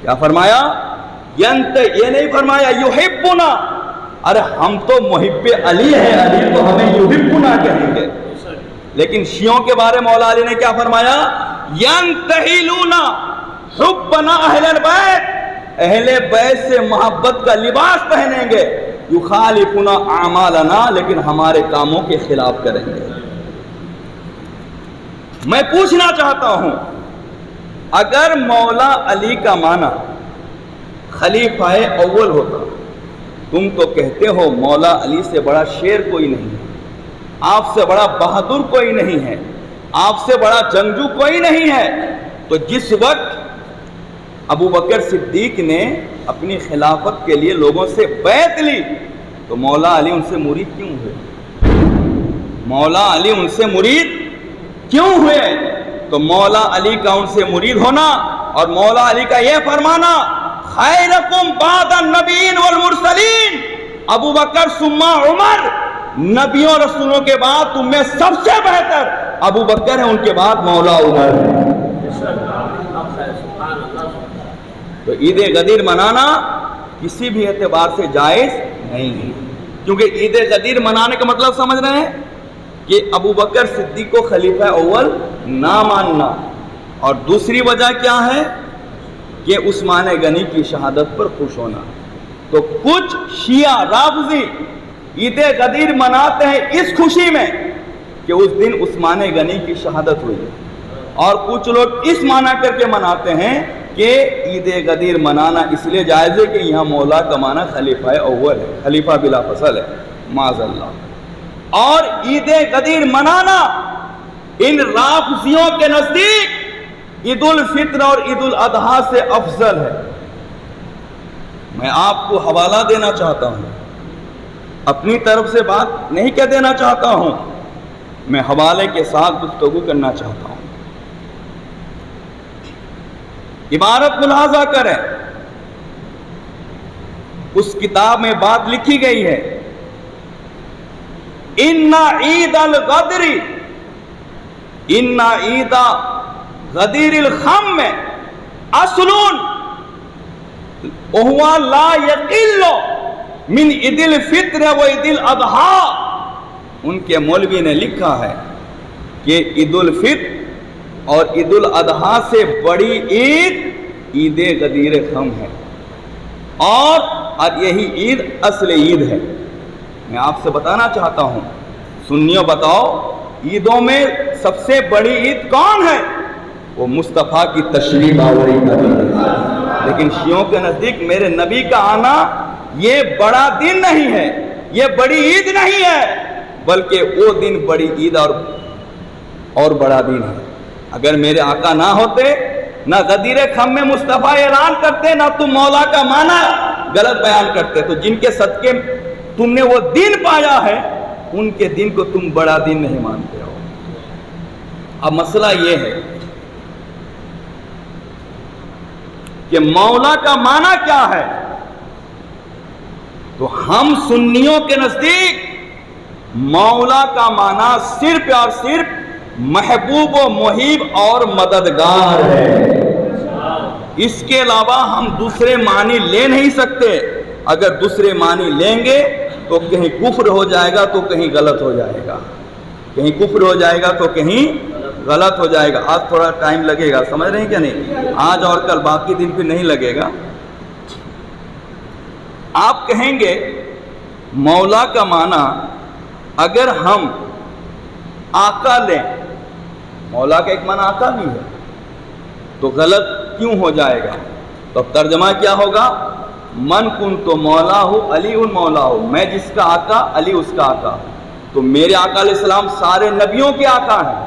کیا فرمایا؟ یہ نہیں فرمایا یحبنا، ارے ہم تو محب علی ہیں، علی تو ہمیں یحبنا کہیں گے. لیکن شیعوں کے بارے مولا علی نے کیا فرمایا؟ ینتحلون حبنا اہل البیت، اہل بیت سے محبت کا لباس پہنیں گے. یخالفون اعمالنا، لیکن ہمارے کاموں کے خلاف کریں گے. میں پوچھنا چاہتا ہوں، اگر مولا علی کا معنی خلیفہ اول ہوتا، تم تو کہتے ہو مولا علی سے بڑا شیر کوئی نہیں ہے، آپ سے بڑا بہادر کوئی نہیں ہے، آپ سے بڑا جنگجو کوئی نہیں ہے، تو جس وقت ابو بکر صدیق نے اپنی خلافت کے لیے لوگوں سے بیعت لی تو مولا علی ان سے مرید کیوں ہوئے؟ مولا علی ان سے مرید کیوں ہوئے؟ تو مولا علی کا ان سے مرید ہونا اور مولا علی کا یہ فرمانا خیرکم بعد النبیین والمرسلین، ابو بکر ثم عمر، نبیوں رسولوں کے بعد تم میں سب سے بہتر ابو بکر ہے، ان کے بعد مولا عمر ہے. تو عید غدیر منانا کسی بھی اعتبار سے جائز نہیں ہے، کیونکہ عید غدیر منانے کا مطلب سمجھ رہے ہیں کہ ابو بکر صدیق کو خلیفہ اول نہ ماننا. اور دوسری وجہ کیا ہے کہ عثمان غنی کی شہادت پر خوش ہونا. تو کچھ شیعہ رافضی عید غدیر مناتے ہیں اس خوشی میں کہ اس دن عثمان غنی کی شہادت ہوئی، اور کچھ لوگ اس معنی کر کے مناتے ہیں کہ عید غدیر منانا اس لیے جائز ہے کہ یہاں مولا کا معنی خلیفہ اول ہے، خلیفہ بلا فصل ہے، معاذ اللہ. اور عید غدیر منانا ان رافضیوں کے نزدیک عید الفطر اور عید الاضحیٰ سے افضل ہے. میں آپ کو حوالہ دینا چاہتا ہوں، اپنی طرف سے بات نہیں کہہ دینا چاہتا ہوں، میں حوالے کے ساتھ گفتگو کرنا چاہتا ہوں. عبارت ملاحظہ کریں، اس کتاب میں بات لکھی گئی ہے ان عید الغدر، ان عید غدیر الخم اصل وهو لا يقل من عید الفطر و عید الاضحیٰ. ان کے مولوی نے لکھا ہے کہ عید الفطر اور عید الاضحیٰ سے بڑی عید عید غدیر خم ہے، اور یہی عید اصل عید ہے. میں آپ سے بتانا چاہتا ہوں، سنیو بتاؤ عیدوں میں سب سے بڑی عید کون ہے؟ وہ مصطفیٰ کی تشریف آوری کا دن ہے. لیکن شیعوں کے نزدیک میرے نبی کا آنا یہ بڑا دن نہیں ہے، یہ بڑی عید نہیں ہے، بلکہ وہ دن بڑی عید اور بڑا دن ہے. اگر میرے آقا نہ ہوتے، نہ غدیر خم میں مصطفیٰ اعلان کرتے، نہ تم مولا کا معنی غلط بیان کرتے، تو جن کے صدقے تم نے وہ دن پایا ہے ان کے دن کو تم بڑا دن نہیں مانتے ہو. اب مسئلہ یہ ہے کہ مولا کا معنی کیا ہے. تو ہم سنیوں کے نزدیک مولا کا معنی صرف اور صرف محبوب و محیب اور مددگار ہے. اس کے علاوہ ہم دوسرے معنی لے نہیں سکتے. اگر دوسرے معنی لیں گے تو کہیں کفر ہو جائے گا تو کہیں غلط ہو جائے گا، کہیں کفر ہو جائے گا تو کہیں غلط ہو جائے گا. آج تھوڑا ٹائم لگے گا، سمجھ رہے ہیں کیا نہیں؟ آج اور کل، باقی دن پھر نہیں لگے گا. آپ کہیں گے مولا کا معنی اگر ہم آقا لیں، مولا کا ایک معنی آقا بھی ہے، تو غلط کیوں ہو جائے گا؟ تو اب ترجمہ کیا ہوگا؟ من کنت مولا ہو علی ان مولا ہو، میں جس کا آقا علی اس کا آقا. تو میرے آقا علیہ السلام سارے نبیوں کے آقا ہیں،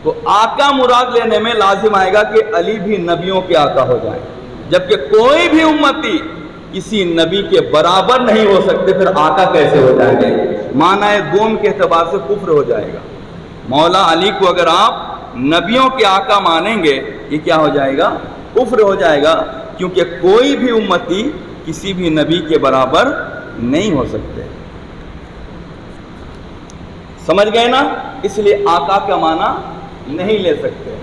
تو آقا مراد لینے میں لازم آئے گا کہ علی بھی نبیوں کے آقا ہو جائے. جبکہ کوئی بھی امتی کسی نبی کے برابر نہیں ہو سکتے، پھر آقا کیسے ہو جائیں گے؟ معنی دوم کے اعتبار سے کفر ہو جائے گا. مولا علی کو اگر آپ نبیوں کے آقا مانیں گے، یہ کیا ہو جائے گا؟ کفر ہو جائے گا، کیونکہ کوئی بھی امتی کسی بھی نبی کے برابر نہیں ہو سکتے. سمجھ گئے نا؟ اس لیے آقا کا معنی نہیں لے سکتے.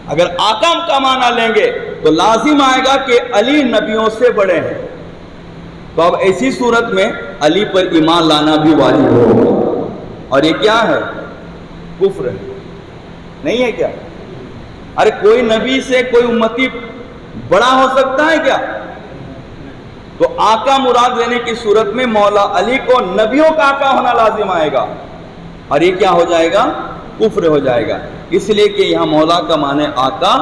اگر آقا کا معنی لیں گے تو لازم آئے گا کہ علی نبیوں سے بڑے ہیں، تو اب ایسی صورت میں علی پر ایمان لانا بھی واجب ہوگا، اور یہ کیا ہے؟ کفر ہے، نہیں ہے کیا؟ ارے کوئی نبی سے کوئی امتی بڑا ہو سکتا ہے کیا؟ تو آقا مراد لینے کی صورت میں مولا علی کو نبیوں کا آقا ہونا لازم آئے گا، اور یہ کیا ہو جائے گا؟ کفر ہو جائے گا، اس لیے کہ یہاں مولا کا معنی آقا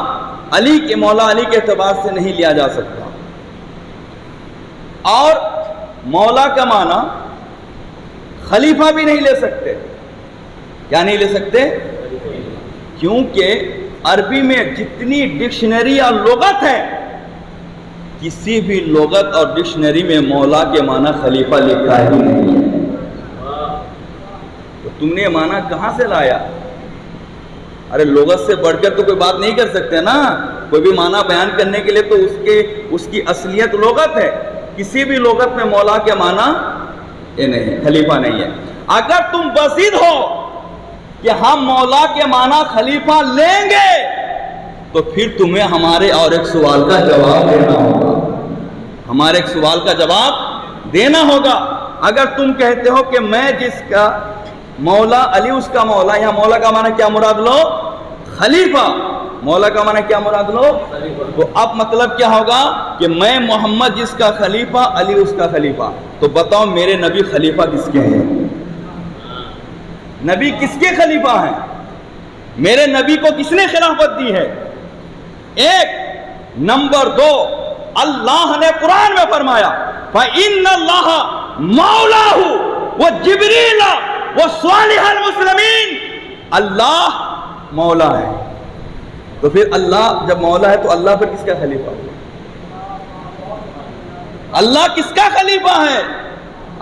علی کے، مولا علی کے اعتبار سے نہیں لیا جا سکتا۔ اور مولا کا معنی خلیفہ بھی نہیں لے سکتے۔ کیا نہیں لے سکتے؟ کیونکہ عربی میں جتنی ڈکشنری اور لغت ہے، کسی بھی لغت اور ڈکشنری میں مولا کے معنی خلیفہ لکھا ہی نہیں ہے، تو تم نے یہ معنی کہاں سے لایا؟ ارے لغت سے بڑھ کر تو کوئی بات نہیں کر سکتے نا، کوئی بھی معنی بیان کرنے کے لیے تو اس کی اصلیت لغت ہے، کسی بھی لغت میں مولا کے معنی یہ نہیں، خلیفہ نہیں ہے۔ اگر تم بضد ہو کہ ہم مولا کے معنی خلیفہ لیں گے تو پھر تمہیں ہمارے اور ایک سوال کا جواب دینا ہوگا، ہمارے ایک سوال کا جواب دینا ہوگا۔ اگر تم کہتے ہو کہ میں جس کا مولا علی اس کا مولا، یہاں مولا کا معنی کیا مراد لو؟ خلیفہ۔ مولا کا معنی کیا مراد لو؟ تو اب مطلب کیا ہوگا کہ میں محمد جس کا خلیفہ، علی اس کا خلیفہ۔ تو بتاؤ میرے نبی خلیفہ کس کے ہیں؟ نبی کس کے خلیفہ ہیں؟ میرے نبی کو کس نے خلافت دی ہے؟ ایک نمبر دو، اللہ نے قرآن میں فرمایا فَإِنَّ اللَّهَ مَوْلَاهُ وَجِبْرِيلَ وَصَالِحَ الْمُسْلِمِينَ، اللہ مولا ہے۔ تو پھر اللہ جب مولا ہے تو اللہ پھر کس کا خلیفہ؟ اللہ کس کا خلیفہ ہے؟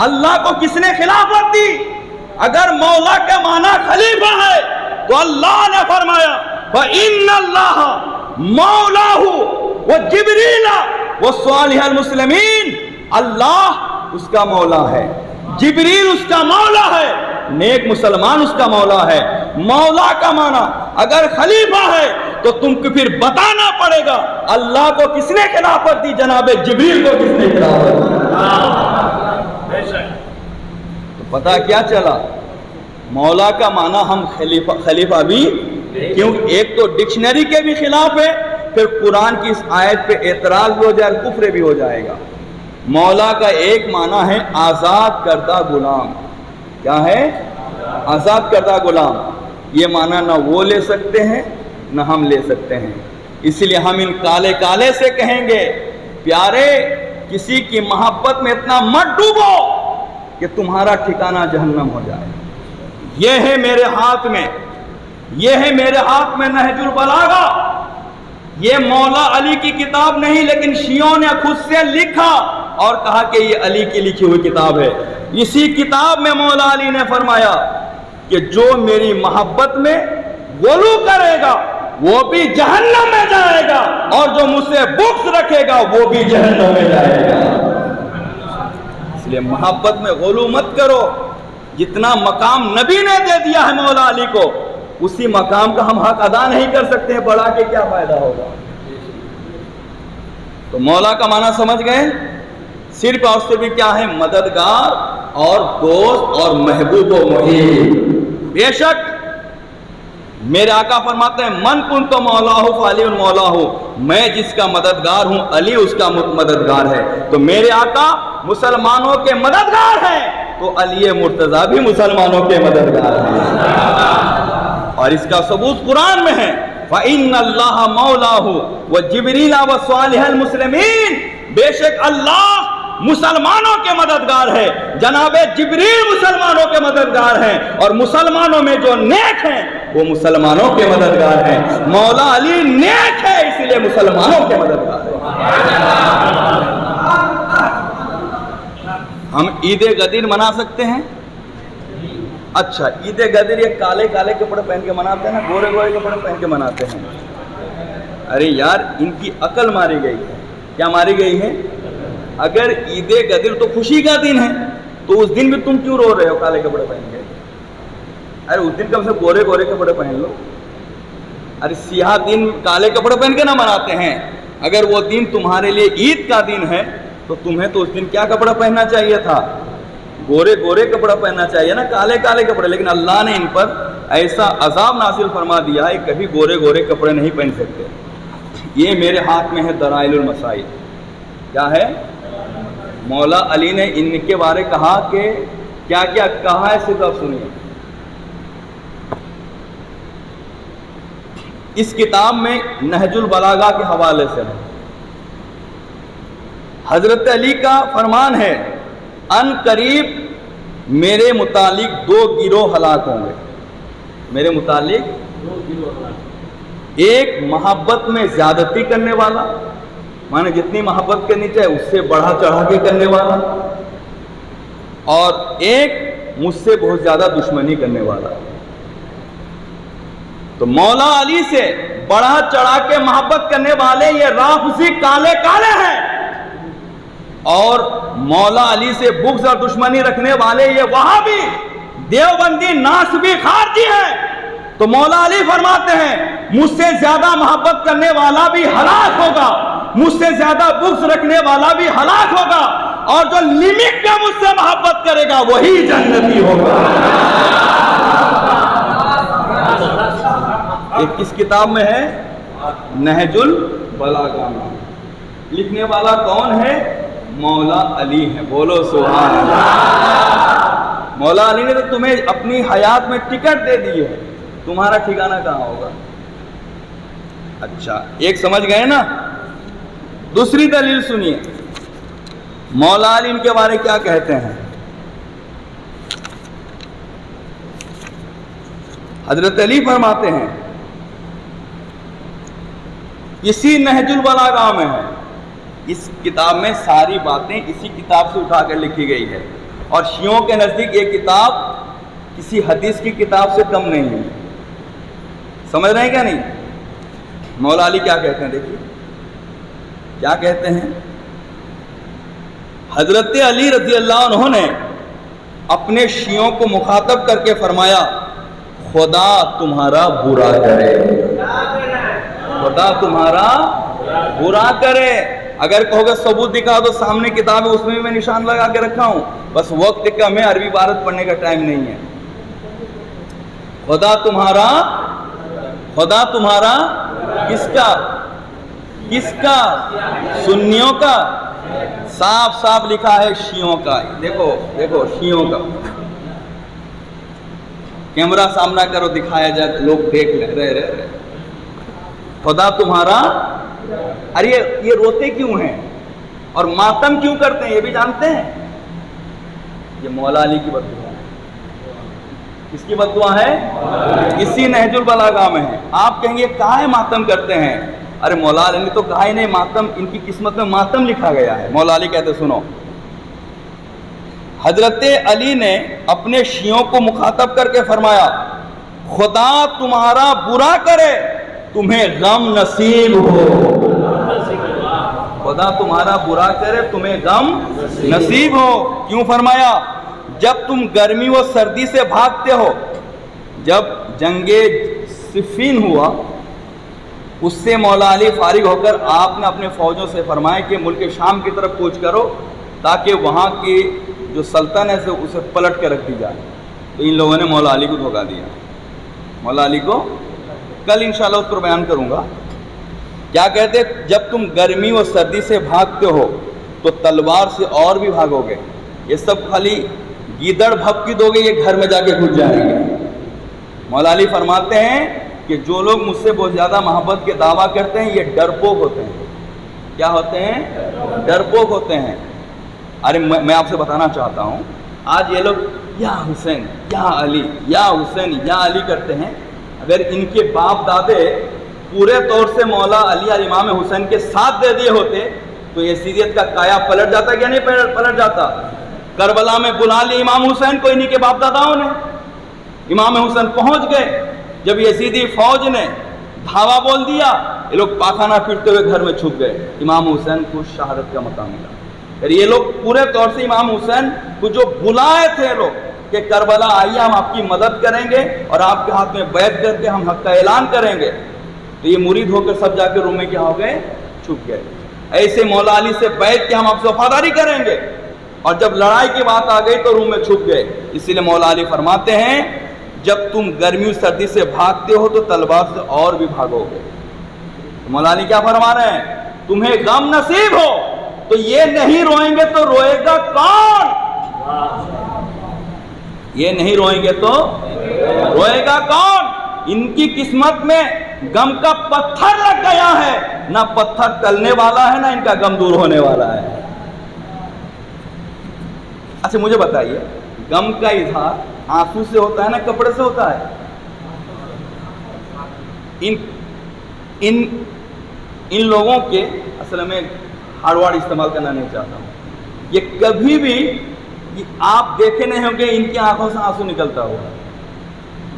اللہ کو کس نے خلافت دی؟ اگر مولا کا معنی خلیفہ ہے تو اللہ نے فرمایا فَإِنَّ اللَّهَ مَوْلَاهُ وَجِبْرِيلَ وَصَالِحَ الْمُسْلِمِينَ، اللہ اس کا مولا ہے، جبریل اس کا مولا ہے، نیک مسلمان اس کا مولا ہے۔ مولا کا معنی اگر خلیفہ ہے تو تم کو پھر بتانا پڑے گا اللہ کو کس نے خلافت دی، جناب جبریل کو کس نے خلافت دی۔ تو پتہ کیا چلا؟ مولا کا معنی ہم خلیفہ بھی، کیونکہ ایک تو ڈکشنری کے بھی خلاف ہے، پھر قرآن کی اس آیت پہ اعتراض بھی ہو جائے، کفر بھی ہو جائے گا۔ مولا کا ایک معنی ہے آزاد کردہ غلام۔ کیا ہے؟ آزاد کردہ غلام۔ یہ معنی نہ وہ لے سکتے ہیں نہ ہم لے سکتے ہیں، اس لیے ہم ان کالے کالے سے کہیں گے پیارے کسی کی محبت میں اتنا مت ڈوبو کہ تمہارا ٹھکانہ جہنم ہو جائے۔ یہ ہے میرے ہاتھ میں، یہ ہے میرے ہاتھ میں نہج البلاغہ، یہ مولا علی کی کتاب نہیں لیکن شیعوں نے خود سے لکھا اور کہا کہ یہ علی کی لکھی ہوئی کتاب ہے۔ اسی کتاب میں مولا علی نے فرمایا کہ جو میری محبت میں غلو کرے گا وہ بھی جہنم میں جائے گا، اور جو مجھ سے بغض رکھے گا وہ بھی جہنم میں جائے گا۔ اس لیے محبت میں غلو مت کرو، جتنا مقام نبی نے دے دیا ہے مولا علی کو، اسی مقام کا ہم حق ادا نہیں کر سکتے ہیں، بڑھا کے کیا فائدہ ہوگا؟ تو مولا کا معنی سمجھ گئے؟ صرف اور صرف کیا ہے؟ مددگار اور دوست اور محبوب و محب۔ بے شک میرے آقا فرماتے ہیں من کنت مولاہ فعلی مولاہ، میں جس کا مددگار ہوں علی اس کا مددگار ہے۔ تو میرے آقا مسلمانوں کے مددگار ہیں تو علی مرتضیٰ بھی مسلمانوں کے مددگار ہیں، اور اس کا ثبوت قرآن میں ہے فَإِنَّ اللَّهَ مَوْلَاهُ وَجِبْرِيلَ وَصَالِحَ الْمُسْلِمِينَ، بے شک اللہ مسلمانوں کے مددگار ہے، جناب جبریل مسلمانوں کے مددگار ہیں، اور مسلمانوں میں جو نیک ہیں وہ مسلمانوں کے مددگار ہیں۔ مولا علی نیک ہے اسی لیے مسلمانوں کے مددگار ہیں۔ ہم عید غدیر منا سکتے ہیں؟ اچھا، عید غدیر یہ کالے کالے کپڑے پہن کے مناتے ہیں نا، گورے گورے کپڑے پہن کے مناتے ہیں۔ ارے یار ان کی عقل ماری گئی ہے۔ کیا ماری گئی ہے؟ اگر عید غدیر تو خوشی کا دن ہے تو اس دن بھی تم کیوں رو رہے ہو کالے کپڑے پہن کے؟ ارے اس دن کم سے گورے گورے کپڑے پہن لو۔ ارے سیاہ دن کالے کپڑے پہن کے نہ مناتے ہیں. اگر وہ دن تمہارے لیے عید کا دن ہے تو تمہیں تو اس دن کیا کپڑا پہننا چاہیے تھا؟ گورے گورے کپڑا پہننا چاہیے نا، کالے کالے کپڑے. لیکن اللہ نے ان پر ایسا عذاب نازل فرما دیا ہے کبھی گورے گورے کپڑے نہیں پہن سکتے. یہ میرے ہاتھ میں ہے دلائل المسائل. کیا ہے؟ مولا علی نے ان کے بارے کہا کہ کیا کیا کہا ہے، صرف آپ سنیے. اس کتاب میں نہج البلاغہ کے حوالے سے حضرت علی کا فرمان ہے، ان قریب میرے متعلق 2 گروہ ہلاک ہوں گے. میرے متعلق 2 گروہ، ایک محبت میں زیادتی کرنے والا، مانے جتنی محبت کرنی چاہیے اس سے بڑھا چڑھا کے کرنے والا، اور ایک مجھ سے بہت زیادہ دشمنی کرنے والا. تو مولا علی سے بڑھا چڑھا کے محبت کرنے والے یہ رافضی کالے کالے ہیں، اور مولا علی سے بغض اور دشمنی رکھنے والے یہ وہابی دیوبندی ناسبی خارجی ہیں. تو مولا علی فرماتے ہیں مجھ سے زیادہ محبت کرنے والا بھی ہلاک ہوگا، مجھ سے زیادہ بغض رکھنے والا بھی ہلاک ہوگا، اور جو لمٹ پہ مجھ سے محبت کرے گا وہی جنتی ہوگا. یہ کس کتاب میں ہے؟ نہج البلاغہ میں. لکھنے والا کون ہے؟ مولا علی ہے. بولو سبحان اللہ. مولا علی نے تو تمہیں اپنی حیات میں ٹکٹ دے دی ہے، تمہارا ٹھکانہ کہاں ہوگا؟ اچھا ایک سمجھ گئے نا. دوسری دلیل سنیے، مولا علی ان کے بارے کیا کہتے ہیں. حضرت علی فرماتے ہیں، اسی نہج البلاغہ میں ہے، اس کتاب میں ساری باتیں اسی کتاب سے اٹھا کر لکھی گئی ہے، اور شیعوں کے نزدیک یہ کتاب کسی حدیث کی کتاب سے کم نہیں ہے. سمجھ رہے ہیں کیا نہیں؟ مولا علی کیا کہتے ہیں، دیکھیے کیا کہتے ہیں. حضرت علی رضی اللہ عنہ نے اپنے شیعوں کو مخاطب کر کے فرمایا، خدا تمہارا برا کرے، خدا تمہارا برا کرے. اگر کہو گے ثبوت دکھا دو، سامنے کتاب ہے اس میں بھی میں نشان لگا کے رکھا ہوں، بس وقت کم ہے، عربی عبارت پڑھنے کا ٹائم نہیں ہے. خدا تمہارا، خدا تمہارا کس کا؟ کس کا؟ سنیوں کا. صاف صاف لکھا ہے شیعوں کا. دیکھو دیکھو شیعوں کا. کیمرہ سامنا کرو، دکھایا جائے تو لوگ دیکھ لیں. رہے خدا تمہارا. ارے یہ روتے کیوں ہیں اور ماتم کیوں کرتے ہیں یہ بھی جانتے ہیں؟ یہ مولا علی کی بددعا ہے. کس کی بددعا ہے؟ اسی نہج البلاغہ میں ہے. آپ کہیں گے کہاں ماتم کرتے ہیں؟ ارے مولا علی نے تو کہا ہی نہیں ماتم، ان کی قسمت میں ماتم لکھا گیا ہے. مولا علی کہتے سنو، حضرت علی نے اپنے شیعوں کو مخاطب کر کے فرمایا، خدا تمہارا برا کرے، تمہیں غم نصیب ہو. خدا تمہارا برا کرے، تمہیں غم نصیب ہو. کیوں فرمایا؟ جب تم گرمی و سردی سے بھاگتے ہو، جب جنگ صفین ہوا اس سے مولا علی فارغ ہو کر آپ نے اپنے فوجوں سے فرمایا کہ ملک شام کی طرف کوچ کرو تاکہ وہاں کی جو سلطنت ہے اسے پلٹ کر رکھ دی جائے. تو ان لوگوں نے مولا علی کو دھوکہ دیا. مولا علی کو کل انشاءاللہ اس پر بیان کروں گا. کیا کہتے؟ جب تم گرمی و سردی سے بھاگتے ہو تو تلوار سے اور بھی بھاگو گے. یہ سب خالی گیدڑ بھپکی دو گے، یہ گھر میں جا کے گھس جائیں گے. مولا علی فرماتے ہیں کہ جو لوگ مجھ سے بہت زیادہ محبت کے دعویٰ کرتے ہیں یہ ڈرپوک ہوتے ہیں. کیا ہوتے ہیں؟ ڈرپوک ہوتے ہیں. ارے میں آپ سے بتانا چاہتا ہوں، آج یہ لوگ یا حسین یا علی یا حسین یا علی کرتے ہیں. اگر ان کے باپ دادے پورے طور سے مولا علی اور امام حسین کے ساتھ دے دیے ہوتے تو یہ یزیدیت کا کایا پلٹ جاتا کیا نہیں پلٹ جاتا؟ کربلا میں بلا لی امام حسین کو انہی کے باپ داداؤں نے. امام حسین پہنچ گئے، جب یزیدی فوج نے دھاوا بول دیا یہ لوگ پاخانہ پھرتے ہوئے گھر میں چھپ گئے. امام حسین کو شہادت کا مقام ملا. یہ لوگ پورے طور سے امام حسین کو جو بلائے تھے لوگ کہ کربلا آئیے ہم آپ کی مدد کریں گے اور آپ کے ہاتھ میں بیعت کر کے ہم حق کا اعلان کریں گے، تو یہ مرید ہو کر سب جا کے روم میں کیا ہو گئے؟ چھپ گئے. ایسے مولا علی سے بیعت کہ ہم آپ سے وفاداری کریں گے، اور جب لڑائی کی بات آ گئی تو روم میں چھپ گئے. اسی لیے مولا علی فرماتے ہیں جب تم گرمی سردی سے بھاگتے ہو تو تلوار سے اور بھی بھاگو گے. مولا علی کیا فرما رہے ہیں؟ تمہیں غم نصیب ہو تو یہ نہیں روئیں گے تو روئے گا کون؟ یہ نہیں روئیں گے تو روئے گا کون؟ ان کی قسمت میں غم کا پتھر لگ گیا ہے، نہ پتھر ٹلنے والا ہے نہ ان کا غم دور ہونے والا ہے. اچھا مجھے بتائیے، غم کا اظہار آنسو سے ہوتا ہے نا کپڑے سے ہوتا ہے؟ ان لوگوں کے اصل میں ہارڈ ورڈ استعمال کرنا نہیں چاہتا ہوں، یہ کبھی بھی آپ دیکھے نہیں ہوں گے ان کی آنکھوں سے آنسو نکلتا ہوگا.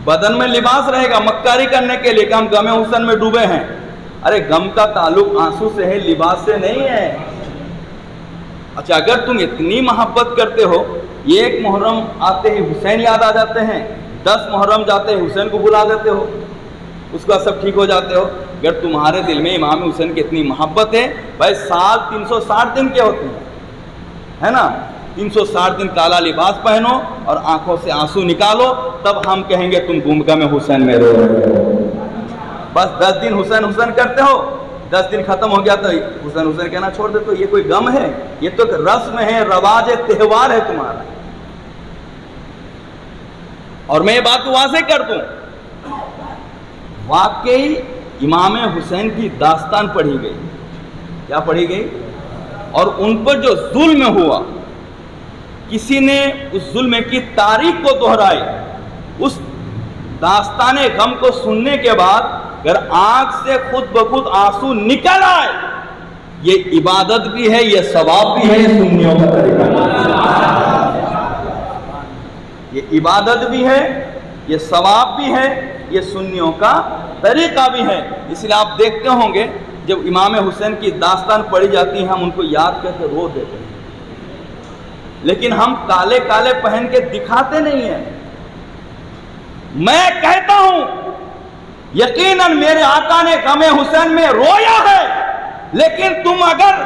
بدن میں لباس رہے گا مکاری کرنے کے لیے کہ ہم غم حسن میں ڈوبے ہیں. ارے غم کا تعلق آنسو سے ہے، لباس سے نہیں ہے. اچھا اگر تم اتنی محبت کرتے ہو، ایک محرم آتے ہی حسین یاد آ جاتے ہیں، 10 محرم جاتے ہی حسین کو بلا دیتے ہو، اس کا سب ٹھیک ہو جاتے ہو. اگر تمہارے دل میں امام حسین کی اتنی محبت ہے، بھائی سال 360 دن کے ہوتے ہیں، ہے نا؟ 360 دن کالا لباس پہنو اور آنکھوں سے آنسو نکالو، تب ہم کہیں گے تم غم حسین میں رو رہے ہو. بس 10 دن حسین حسین کرتے ہو، 10 دن ختم ہو گیا تو حسین حسین کہنا چھوڑ دے. تو یہ کوئی غم ہے؟ یہ تو ایک رسم ہے، رواج ہے، تہوار ہے تمہارا. اور میں یہ بات واضح کر دوں، واقعی امام حسین کی داستان پڑھی گئی. کیا پڑھی گئی؟ اور ان پر جو ظلم ہوا، کسی نے اس ظلم کی تاریخ کو دہرائی. اس داستان غم کو سننے کے بعد اگر آنکھ سے خود بخود آنسو نکل آئے، یہ عبادت بھی ہے، یہ ثواب بھی ہے، یہ سنیوں کا طریقہ ہے. یہ عبادت بھی ہے، یہ ثواب بھی ہے، یہ سنیوں کا طریقہ بھی ہے. اس لیے آپ دیکھتے ہوں گے جب امام حسین کی داستان پڑھی جاتی ہے ہم ان کو یاد کر کے رو دیتے ہیں، لیکن ہم کالے کالے پہن کے دکھاتے نہیں ہیں. میں کہتا ہوں یقیناً میرے آقا نے غم حسین میں رویا ہے، لیکن تم اگر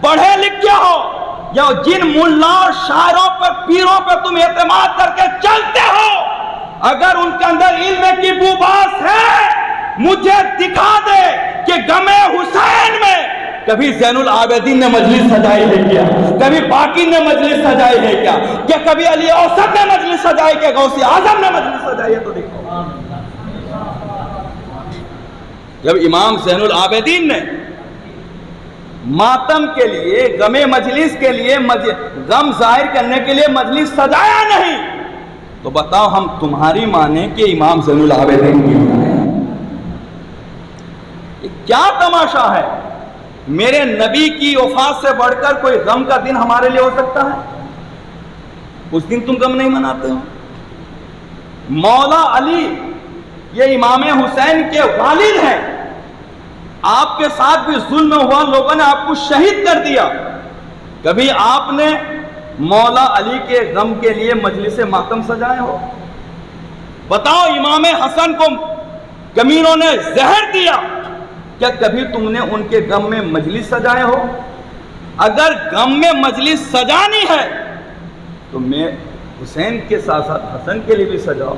پڑھے لکھے ہو یا جن ملا اور شاعروں پر پیروں پر تم اعتماد کر کے چلتے ہو، اگر ان کے اندر علم کی بوباس ہے مجھے دکھا دے کہ غم حسین میں کبھی زین العابدین نے مجلس سجائی ہے کیا؟ کبھی باقی نے مجلس سجائی ہے کیا؟ کہ کبھی علی اوسط نے مجلس سجائی کیا؟ غوث اعظم نے مجلس سجائی ہے؟ تو دیکھو جب امام زین العابدین نے ماتم کے لیے، غم مجلس کے لیے، غم ظاہر کرنے کے لیے مجلس سجایا نہیں، تو بتاؤ ہم تمہاری مانیں کہ امام زین العابدین کی مانیں؟ یہ کیا تماشا ہے؟ میرے نبی کی وفات سے بڑھ کر کوئی غم کا دن ہمارے لیے ہو سکتا ہے؟ اس دن تم غم نہیں مناتے ہو. مولا علی یہ امام حسین کے والد ہیں، آپ کے ساتھ بھی ظلم ہوا، لوگوں نے آپ کو شہید کر دیا. کبھی آپ نے مولا علی کے غم کے لیے مجلس ماتم سجائے ہو؟ بتاؤ امام حسن کو کمینوں نے زہر دیا، کیا کبھی تم نے ان کے غم میں مجلس سجائے ہو؟ اگر غم میں مجلس سجانی ہے تو میں حسین کے ساتھ ساتھ حسن کے لیے بھی سجاؤ،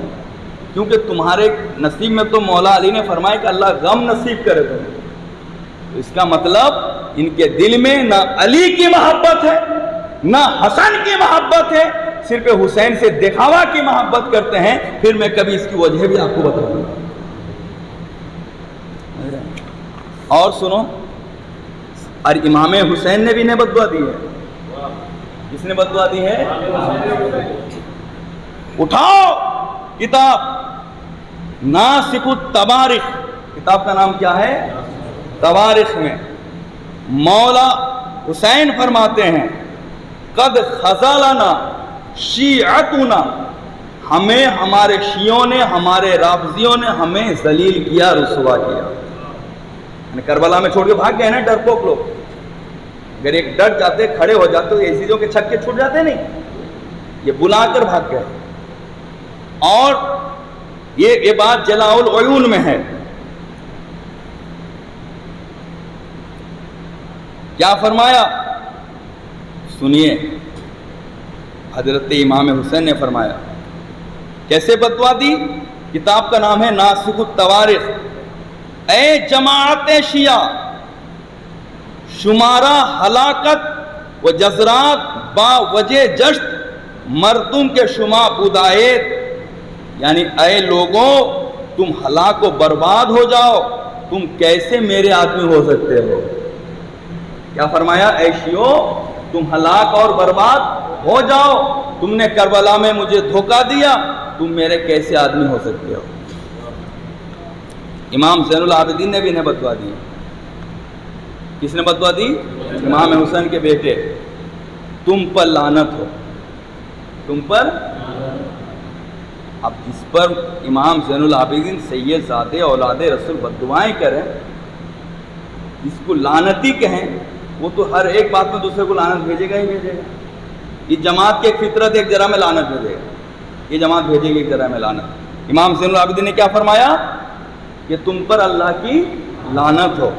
کیونکہ تمہارے نصیب میں تو مولا علی نے فرمایا کہ اللہ غم نصیب کرے تمہیں. تو اس کا مطلب ان کے دل میں نہ علی کی محبت ہے نہ حسن کی محبت ہے، صرف حسین سے دکھاوا کی محبت کرتے ہیں. پھر میں کبھی اس کی وجہ بھی آپ کو بتاؤں گا. اور سنو، اور امام حسین نے بھی انہیں بددعا دی ہے. کس نے بددعا دی ہے؟ اٹھاؤ کتاب ناسخ التوارخ، کتاب کا نام کیا ہے؟ توارخ میں مولا حسین فرماتے ہیں قد خذلنا شیعتنا، ہمیں ہمارے شیعوں نے، ہمارے رافضیوں نے ہمیں ذلیل کیا، رسوا کیا. کربلا میں چھوڑ کے بھاگ گئے نا ڈرپوک لوگ. اگر ایک ڈر جاتے، کھڑے ہو جاتے تو ایسی جو کے چھکے چھوٹ جاتے نہیں، یہ بلا کر بھاگ گئے. اور یہ بات جلاء العیون میں ہے. کیا فرمایا؟ سنیے، حضرت امام حسین نے فرمایا، کیسے بددعا دی؟ کتاب کا نام ہے ناسخ التوارث۔ اے جماعت شیعہ، شمارہ ہلاکت و جزرات با وجہ جشت مردم کے شما بدایت، یعنی اے لوگوں تم ہلاک و برباد ہو جاؤ، تم کیسے میرے آدمی ہو سکتے ہو؟ کیا فرمایا؟ اے شیعو تم ہلاک اور برباد ہو جاؤ، تم نے کربلا میں مجھے دھوکہ دیا، تم میرے کیسے آدمی ہو سکتے ہو؟ امام زین العابدین نے بھی انہیں بددعا دی۔ کس نے بددعا دی؟ امام حسین کے بیٹے، تم پر لعنت ہو، تم پر۔ اب جس پر امام زین العابدین سید زادے اولاد رسول بددعائیں کریں، جس کو لعنتی کہیں، وہ تو ہر ایک بات میں دوسرے کو لعنت بھیجے گا ہی بھیجے گا۔ یہ جماعت کی ایک فطرت ایک ذرا میں لعنت بھیجے گا، یہ جماعت بھیجے گی ایک ذرا میں لعنت۔ امام زین العابدین نے کیا فرمایا؟ کہ تم پر اللہ کی لعنت ہو،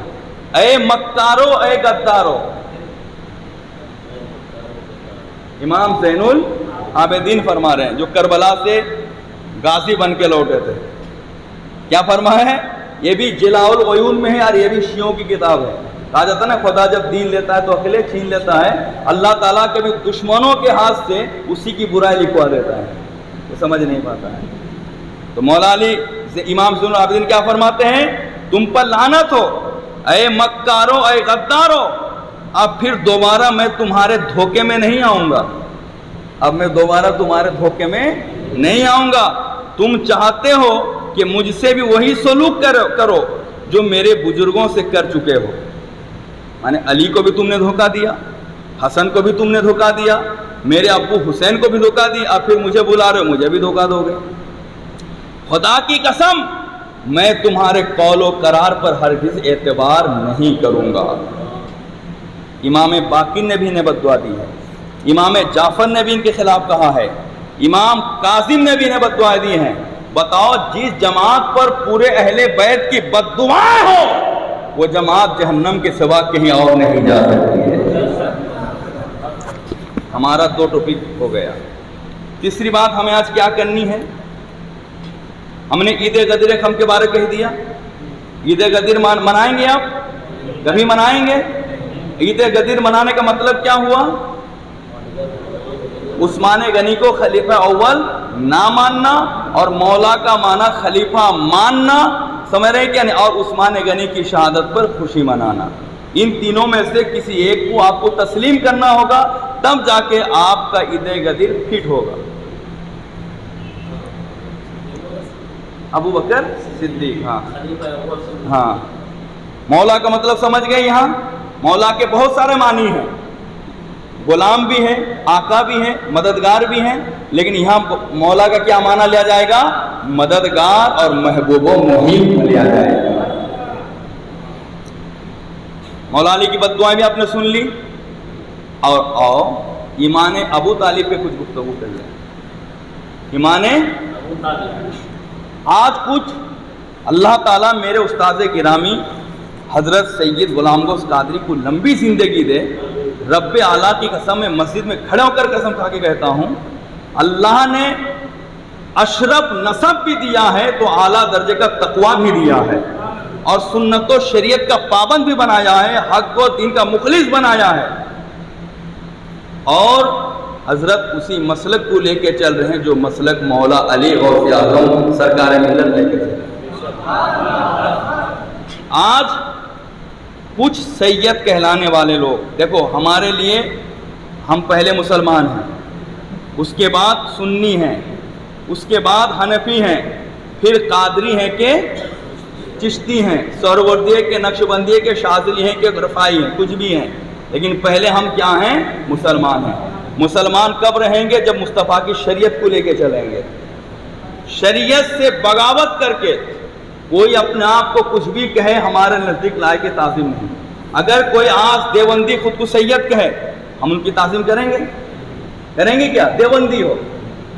اے مکارو، اے غدارو۔ امام زین العابدین فرما رہے ہیں جو کربلا سے غازی بن کے لوٹے تھے، کیا فرمایا ہے؟ یہ بھی جلاء العیون میں ہے، اور یہ بھی شیعوں کی کتاب ہے۔ کہا جاتا ہے نا خدا جب دین لیتا ہے تو عقلیں چھین لیتا ہے، اللہ تعالیٰ کے بھی دشمنوں کے ہاتھ سے اسی کی برائی لکھوا دیتا ہے، وہ سمجھ نہیں پاتا ہے۔ تو مولا علی امام زین العابدین کیا فرماتے ہیں؟ تم پر لعنت ہو، اے مکارو، اے غدارو، اب پھر دوبارہ میں تمہارے دھوکے میں نہیں آؤں گا، اب میں دوبارہ تمہارے دھوکے میں نہیں آؤں گا۔ تم چاہتے ہو کہ مجھ سے بھی وہی سلوک کرو جو میرے بزرگوں سے کر چکے ہو، مانے علی کو بھی تم نے دھوکہ دیا، حسن کو بھی تم نے دھوکہ دیا، میرے ابو حسین کو بھی دھوکہ دیا، اب پھر مجھے بلا رہے ہو، مجھے بھی دھوکہ دو گے۔ خدا کی قسم میں تمہارے قول و قرار پر ہرگز اعتبار نہیں کروں گا۔ امام باقر نے بھی انہیں بددعا دی ہے، امام جعفر نے بھی ان کے خلاف کہا ہے، امام کاظم نے بھی انہیں بددعا دی ہیں۔ بتاؤ جس جماعت پر پورے اہل بیت کی بددعائیں ہو، وہ جماعت جہنم کے سوا کہیں اور نہیں جا سکتی ہے۔ ہمارا 2 ٹاپک ہو گیا۔ تیسری بات ہمیں آج کیا کرنی ہے؟ ہم نے عید غدیر خم کے بارے کہہ دیا۔ عید غدیر منائیں گے آپ؟ کبھی منائیں گے؟ عید غدیر منانے کا مطلب کیا ہوا؟ عثمان غنی کو خلیفہ اول نہ ماننا، اور مولا کا معنی خلیفہ ماننا، سمجھ رہے ہیں کیا نہیں؟ اور عثمان غنی کی شہادت پر خوشی منانا۔ ان تینوں میں سے کسی ایک کو آپ کو تسلیم کرنا ہوگا، تب جا کے آپ کا عید غدیر فٹ ہوگا۔ ابو بکر صدیق، ہاں مولا کا مطلب سمجھ گئے؟ یہاں مولا کے بہت سارے معنی ہیں، غلام بھی ہیں، آقا بھی ہیں، مددگار بھی ہیں، لیکن یہاں مولا کا کیا معنی لیا جائے گا؟ مددگار اور محبوب و محب لیا جائے گا۔ مولا علی کی بددعائیں بھی آپ نے سن لی، اور ایمان ابو طالب پہ کچھ گفتگو کر لیں۔ ایمان آج کچھ اللہ تعالیٰ میرے استاد گرامی حضرت سید غلام گوس قادری کو لمبی زندگی دے، رب اعلیٰ کی قسم میں مسجد میں کھڑے ہو کر قسم کھا کے کہتا ہوں، اللہ نے اشرف نسب بھی دیا ہے تو اعلیٰ درجے کا تقویٰ بھی دیا ہے، اور سنت و شریعت کا پابند بھی بنایا ہے، حق و دین کا مخلص بنایا ہے، اور حضرت اسی مسلک کو لے کے چل رہے ہیں جو مسلک مولا علی غوث اعظم سرکار ملت لے کے چل رہے ہیں۔ آج کچھ سید کہلانے والے لوگ، دیکھو ہمارے لیے ہم پہلے مسلمان ہیں، اس کے بعد سنی ہیں، اس کے بعد حنفی ہیں، پھر قادری ہیں کہ چشتی ہیں، سہروردیہ کے نقشبندیہ کے شاذلی ہیں کہ رفاعی ہیں، کچھ بھی ہیں، لیکن پہلے ہم کیا ہیں؟ مسلمان ہیں۔ مسلمان کب رہیں گے؟ جب مصطفیٰ کی شریعت کو لے کے چلیں گے۔ شریعت سے بغاوت کر کے کوئی اپنے آپ کو کچھ بھی کہے، ہمارے نزدیک لائق تعظیم نہیں۔ اگر کوئی آج دیوبندی خود کو سید کہے، ہم ان کی تعظیم کریں گے؟ کریں گے کیا؟ دیوبندی ہو،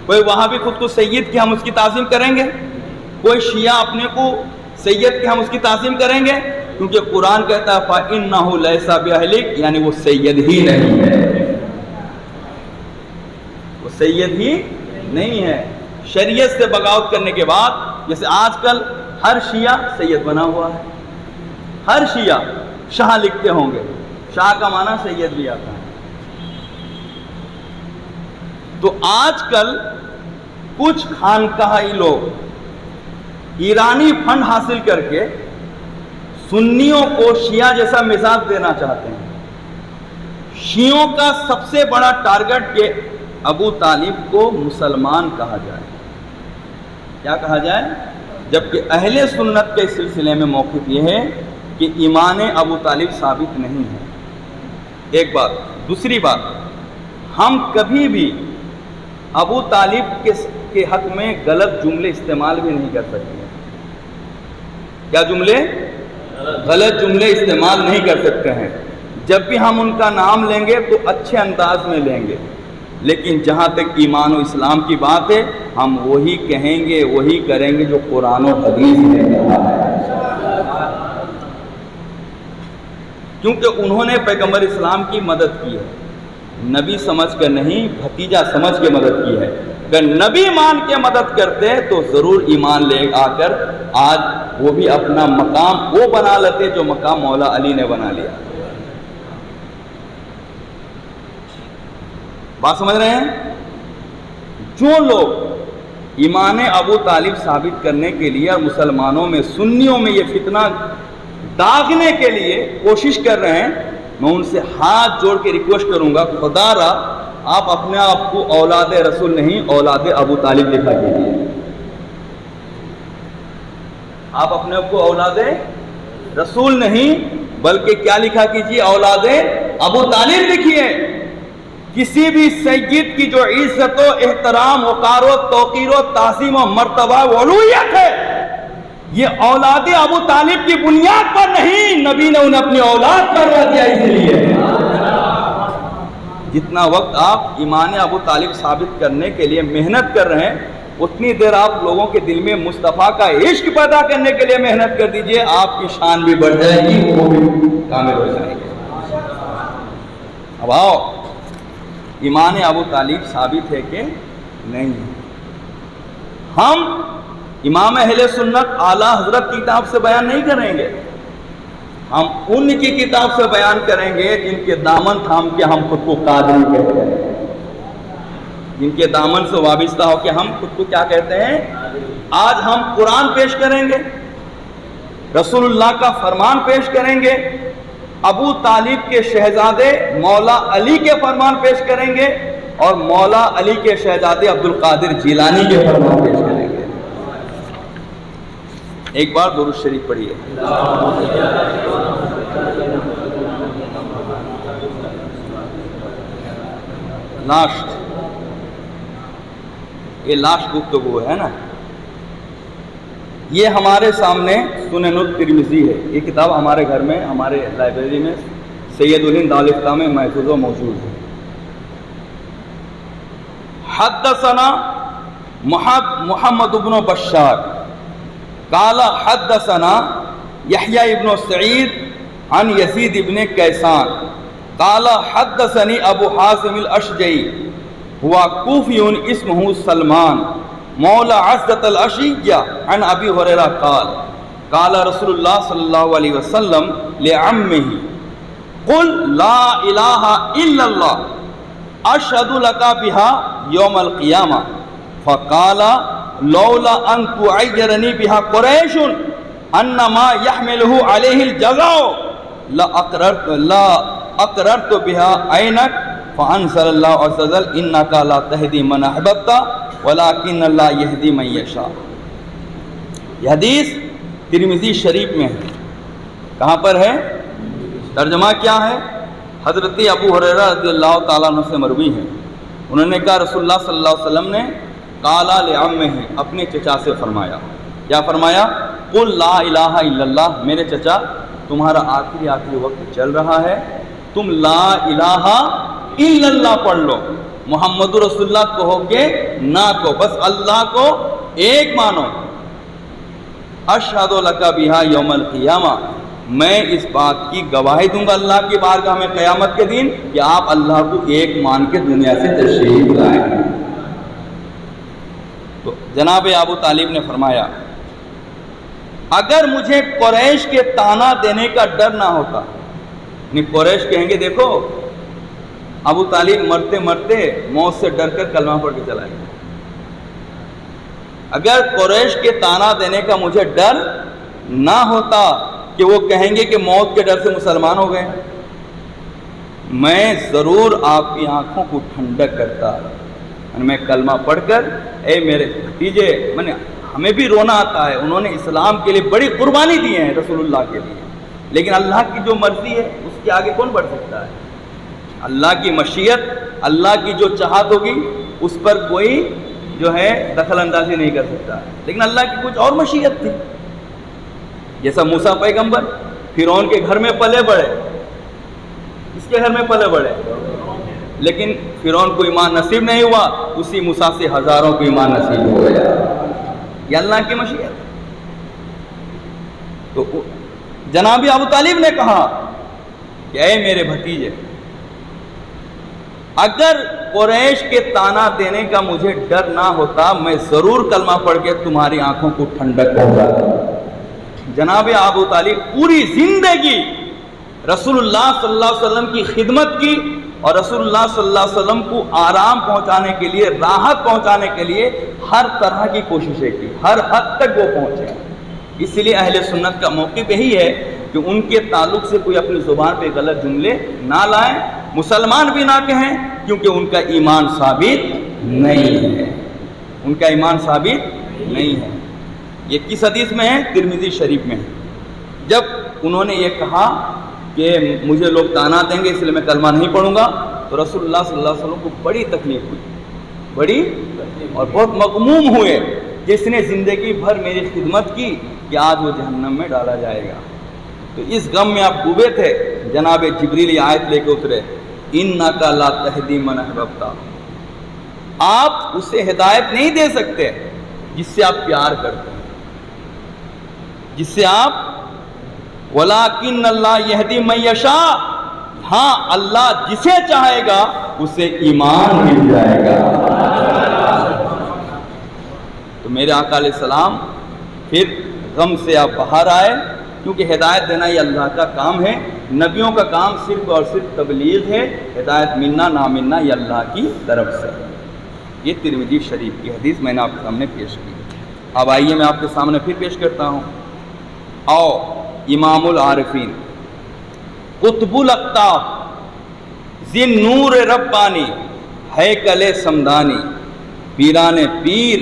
کوئی وہاں بھی خود کو سید کہ ہم اس کی تعظیم کریں گے؟ کوئی شیعہ اپنے کو سید کہ ہم اس کی تعظیم کریں گے؟ کیونکہ قرآن کہتا ہے فَإِنَّهُ لَيْسَ بِأَهْلِكَ، یعنی وہ سید ہی نہیں ہے، وہ سید ہی نہیں ہے۔ شریعت سے بغاوت کرنے کے بعد، جیسے آج کل ہر شیعہ سید بنا ہوا ہے، ہر شیعہ شاہ لکھتے ہوں گے، شاہ کا معنی سید بھی آتا ہے۔ تو آج کل کچھ خانقاہی لوگ ایرانی فنڈ حاصل کر کے سنیوں کو شیعہ جیسا مزاج دینا چاہتے ہیں۔ شیعوں کا سب سے بڑا ٹارگٹ کہ ابو طالب کو مسلمان کہا جائے۔ کیا کہا جائے؟ جبکہ اہل سنت کے سلسلے میں موقف یہ ہے کہ ایمان ابو طالب ثابت نہیں ہے، ایک بات۔ دوسری بات، ہم کبھی بھی ابو طالب کے حق میں غلط جملے استعمال بھی نہیں کر سکتے۔ کیا جملے؟ غلط جملے استعمال نہیں کر سکتے ہیں۔ جب بھی ہم ان کا نام لیں گے تو اچھے انداز میں لیں گے، لیکن جہاں تک ایمان و اسلام کی بات ہے ہم وہی کہیں گے، وہی کریں گے جو قرآن و حدیث میں کہا ہے، کیونکہ انہوں نے پیغمبر اسلام کی مدد کی ہے، نبی سمجھ کر نہیں، بھتیجا سمجھ کے مدد کی ہے۔ اگر نبی مان کے مدد کرتے تو ضرور ایمان لے آ کر آج وہ بھی اپنا مقام وہ بنا لیتے جو مقام مولا علی نے بنا لیا۔ بات سمجھ رہے ہیں؟ جو لوگ ایمان ابو طالب ثابت کرنے کے لیے اور مسلمانوں میں، سنیوں میں یہ فتنہ داغنے کے لیے کوشش کر رہے ہیں، میں ان سے ہاتھ جوڑ کے ریکویسٹ کروں گا، خدا را آپ اپنے آپ کو اولاد رسول نہیں اولاد ابو طالب لکھا کیجیے۔ آپ اپنے آپ کو اولاد رسول نہیں بلکہ کیا لکھا کیجیے؟ اولاد ابو طالب لکھیے۔ کسی بھی سید کی جو عزت و احترام، وقار و توقیر و تعظیم و مرتبہ و علویت ہے، یہ اولاد ابو طالب کی بنیاد پر نہیں، نبی نے انہیں اپنی اولاد کروا دیا، اسی لیے جتنا وقت آپ ایمان ابو طالب ثابت کرنے کے لیے محنت کر رہے ہیں، اتنی دیر آپ لوگوں کے دل میں مصطفیٰ کا عشق پیدا کرنے کے لیے محنت کر دیجئے، آپ کی شان بھی بڑھ جائے گی، وہ بھی کامل ہو جائے گی۔ اب آؤ، ایمان ابو طالب ثابت ہے کہ نہیں؟ ہم امام اہل سنت اعلیٰ حضرت کی کتاب سے بیان نہیں کریں گے، ہم ان کی کتاب سے بیان کریں گے جن کے دامن تھام کے ہم خود کو قادری کہتے ہیں، جن کے دامن سے وابستہ ہو کے ہم خود کو کیا کہتے ہیں۔ آج ہم قرآن پیش کریں گے، رسول اللہ کا فرمان پیش کریں گے، ابو طالب کے شہزادے مولا علی کے فرمان پیش کریں گے، اور مولا علی کے شہزادے عبد القادر جیلانی کے فرمان پیش کریں گے۔ ایک بار درود شریف پڑھیے۔ لاسٹ، یہ لاسٹ گفتگو ہے نا، یہ ہمارے سامنے سنن الترمذی ہے، یہ کتاب ہمارے گھر میں، ہمارے لائبریری میں سید الہند دارالفتہ میں محفوظ و موجود ہے۔ حدثنا محمد بن بشار قال حدثنا یحییٰ ابن سعید عن یزید ابن کیسان قال حدثني ابو حازم الاشجعی ہوا کوفی اسمہ سلمان مولا عزت الاشیہ عن ابی ہریرہ قال قال رسول اللہ صلی اللہ علیہ وسلم لعمہ قل لا الہ الا اللہ اشہد لک بہا یوم القیامہ فقال لولا ان تعیرنی بہا قریش انما یحملہ علیہ الجزاء لا اقررت بها عینک فانزل اللہ عز وجل انک لا تہدی من احببت ولکن اللہ یہدی من یشاء۔ یہ حدیث ترمذی شریف میں ہے، کہاں پر ہے؟ ترجمہ کیا ہے؟ حضرت ابو ہریرہ رضی اللہ تعالیٰ عنہ سے مروی ہے، انہوں نے کہا رسول اللہ صلی اللہ علیہ وسلم نے قالا لعمہ اپنے چچا سے فرمایا، کیا فرمایا؟ قل لا الہ الا اللہ، میرے چچا تمہارا آخری وقت چل رہا ہے، تم لا الہ الا اللہ پڑھ لو، محمد رسول اللہ کہو گے نہ کو، بس اللہ کو ایک مانو، اشہد لک بہا یوم القیامہ، میں اس بات کی گواہی دوں گا اللہ کی بارگاہ میں قیامت کے دن کہ آپ اللہ کو ایک مان کے دنیا سے تشریف لائیں۔ تو جناب ابو طالب نے فرمایا اگر مجھے قریش کے طعنہ دینے کا ڈر نہ ہوتا، یعنی قریش کہیں گے دیکھو ابو طالب مرتے مرتے موت سے ڈر کر کلمہ پڑھ کے چلا گیا، اگر قریش کے طعنہ دینے کا مجھے ڈر نہ ہوتا کہ وہ کہیں گے کہ موت کے ڈر سے مسلمان ہو گئے، میں ضرور آپ کی آنکھوں کو ٹھنڈک کرتا، میں کلمہ پڑھ کر اے میرے بھتیجے، ہمیں بھی رونا آتا ہے، انہوں نے اسلام کے لیے بڑی قربانی دی ہے رسول اللہ کے لیے، لیکن اللہ کی جو مرضی ہے اس کے آگے کون بڑھ سکتا ہے؟ اللہ کی مشیت، اللہ کی جو چاہت ہوگی اس پر کوئی جو ہے دخل اندازی نہیں کر سکتا ہے، لیکن اللہ کی کچھ اور مشیت تھی۔ جیسا موسیٰ پیغمبر فرعون کے گھر میں پلے بڑھے، اس کے گھر میں پلے بڑھے، لیکن فرعون کو ایمان نصیب نہیں ہوا، اسی موسیٰ سے ہزاروں کو ایمان نصیب ہو گیا، یہ اللہ کی مشیت۔ تو جناب ابو طالب نے کہا کہ اے میرے بھتیجے، اگر قریش کے طعنہ دینے کا مجھے ڈر نہ ہوتا میں ضرور کلمہ پڑھ کے تمہاری آنکھوں کو ٹھنڈک پہنچاتا۔ جناب ابو طالب پوری زندگی رسول اللہ صلی اللہ علیہ وسلم کی خدمت کی اور رسول اللہ صلی اللہ علیہ وسلم کو آرام پہنچانے کے لیے، راحت پہنچانے کے لیے ہر طرح کی کوششیں کی، ہر حد تک وہ پہنچے۔ اس لیے اہل سنت کا موقف یہی ہے کہ ان کے تعلق سے کوئی اپنی زبان پہ غلط جملے نہ لائیں، مسلمان بھی نہ کہیں، کیونکہ ان کا ایمان ثابت نہیں ہے، ان کا ایمان ثابت نہیں ہے۔ یہ کس حدیث میں ہے؟ ترمذی شریف میں ہے۔ جب انہوں نے یہ کہا کہ مجھے لوگ طعنہ دیں گے اس لیے میں کلمہ نہیں پڑھوں گا، تو رسول اللہ صلی اللہ علیہ وسلم کو بڑی تکلیف ہوئی، بڑی اور بہت مغموم ہوئے، جس نے زندگی بھر میری خدمت کی کہ آج وہ جہنم میں ڈالا جائے گا۔ تو اس غم میں آپ ڈوبے تھے، جناب جبریل یہ آیت لے کے اترے، اِنَّكَ لَا تَهْدِي مَنْ أَحْبَبْتَ، آپ اسے ہدایت نہیں دے سکتے جس سے آپ پیار کرتے ہیں، جس سے آپ وَلَٰكِنَّ اللَّهَ يَهْدِي مَن يَشَاءُ، ہاں اللہ جسے چاہے گا اسے ایمان مل جائے گا۔ تو میرے آقا علیہ السلام پھر غم سے آپ باہر آئے، کیونکہ ہدایت دینا یہ اللہ کا کام ہے، نبیوں کا کام صرف اور صرف تبلیغ ہے، ہدایت ملنا نہ ملنا یہ اللہ کی طرف سے۔ یہ ترمذی شریف کی حدیث میں نے آپ کے سامنے پیش کی۔ اب آئیے میں آپ کے سامنے پھر پیش کرتا ہوں۔ آؤ امام العارفین، قطب الاقطاب، ذی نور ربانی، ہیکل سمدانی، پیران پیر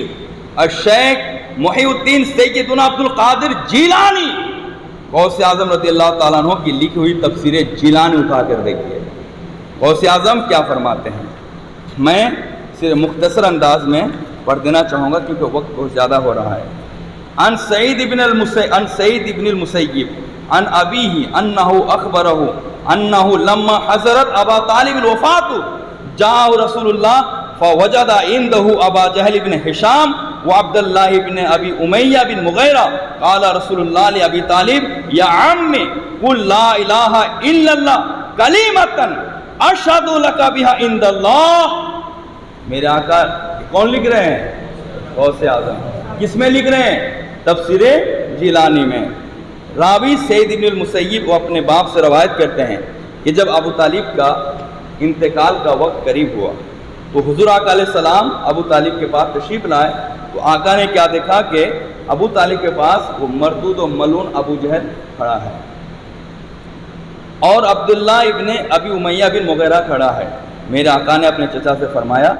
الشیخ محی الدین سیدنا عبد القادر جیلانی، غوث اعظم رضی اللہ تعالیٰ عنہ کی لکھی ہوئی تفسیر جیلانی اٹھا کر دیکھیے، غوث اعظم کیا فرماتے ہیں۔ میں صرف مختصر انداز میں پڑھ دینا چاہوں گا کیونکہ وقت بہت زیادہ ہو رہا ہے۔ عن سعید ابن المسیب عن ابیہ انہ اخبرہ انہ لما حضرت ابا طالب الوفات جاء رسول اللہ فوجد عنده ابا جہل بن ہشام وعبد اللہ بن ابی امیہ بن مغیرہ قال رسول اللہ لابی طالب یا عمی قل لا الہ الا اللہ کلمتا اشہد لک بہا عند اللہ۔ میرے آقا کون لکھ رہے ہیں؟ غوث اعظم۔ کس میں لکھ رہے ہیں؟ تفسیر جیلانی میں۔ راوی سعید ابن المسیب وہ اپنے باپ سے روایت کرتے ہیں کہ جب ابو طالب کا انتقال کا وقت قریب ہوا تو حضور آقا علیہ السلام ابو طالب کے پاس تشریف لائے، تو آقا نے کیا دیکھا کہ ابو طالب کے پاس وہ مردود و ملعون ابو جہل کھڑا ہے اور عبداللہ ابن ابی امیہ بن مغیرہ کھڑا ہے۔ میرے آقا نے اپنے چچا سے فرمایا